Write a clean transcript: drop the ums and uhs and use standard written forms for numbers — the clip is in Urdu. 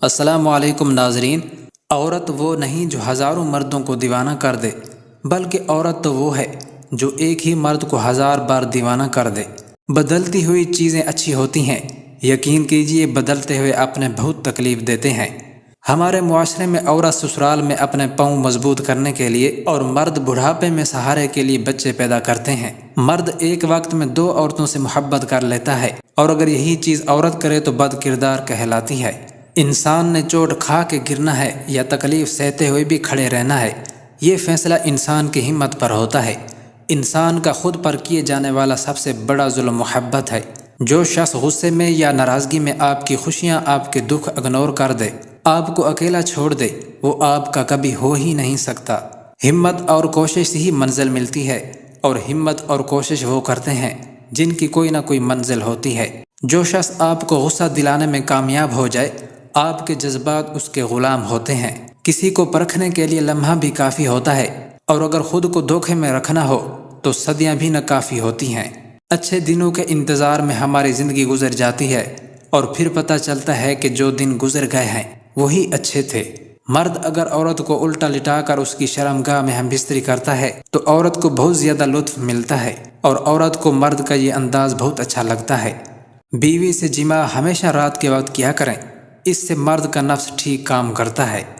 السلام علیکم ناظرین۔ عورت وہ نہیں جو ہزاروں مردوں کو دیوانہ کر دے، بلکہ عورت تو وہ ہے جو ایک ہی مرد کو 1000 بار دیوانہ کر دے۔ بدلتی ہوئی چیزیں اچھی ہوتی ہیں، یقین کیجئے بدلتے ہوئے اپنے بہت تکلیف دیتے ہیں۔ ہمارے معاشرے میں عورت سسرال میں اپنے پاؤں مضبوط کرنے کے لیے اور مرد بڑھاپے میں سہارے کے لیے بچے پیدا کرتے ہیں۔ مرد ایک وقت میں 2 عورتوں سے محبت کر لیتا ہے، اور اگر یہی چیز عورت کرے تو بد کردار کہلاتی ہے۔ انسان نے چوٹ کھا کے گرنا ہے یا تکلیف سہتے ہوئے بھی کھڑے رہنا ہے، یہ فیصلہ انسان کی ہمت پر ہوتا ہے۔ انسان کا خود پر کیے جانے والا سب سے بڑا ظلم محبت ہے۔ جو شخص غصے میں یا ناراضگی میں آپ کی خوشیاں، آپ کے دکھ اگنور کر دے، آپ کو اکیلا چھوڑ دے، وہ آپ کا کبھی ہو ہی نہیں سکتا۔ ہمت اور کوشش سے ہی منزل ملتی ہے، اور ہمت اور کوشش وہ کرتے ہیں جن کی کوئی نہ کوئی منزل ہوتی ہے۔ جو شخص آپ کو غصہ دلانے میں کامیاب ہو جائے، آپ کے جذبات اس کے غلام ہوتے ہیں۔ کسی کو پرکھنے کے لیے لمحہ بھی کافی ہوتا ہے، اور اگر خود کو دھوکے میں رکھنا ہو تو صدیاں بھی نہ کافی ہوتی ہیں۔ اچھے دنوں کے انتظار میں ہماری زندگی گزر جاتی ہے، اور پھر پتہ چلتا ہے کہ جو دن گزر گئے ہیں وہی اچھے تھے۔ مرد اگر عورت کو الٹا لٹا کر اس کی شرمگاہ میں ہم بستری کرتا ہے تو عورت کو بہت زیادہ لطف ملتا ہے، اور عورت کو مرد کا یہ انداز بہت اچھا لگتا ہے۔ بیوی سے جماع ہمیشہ رات کے وقت کیا کریں، اس سے مرد کا نفس ٹھیک کام کرتا ہے۔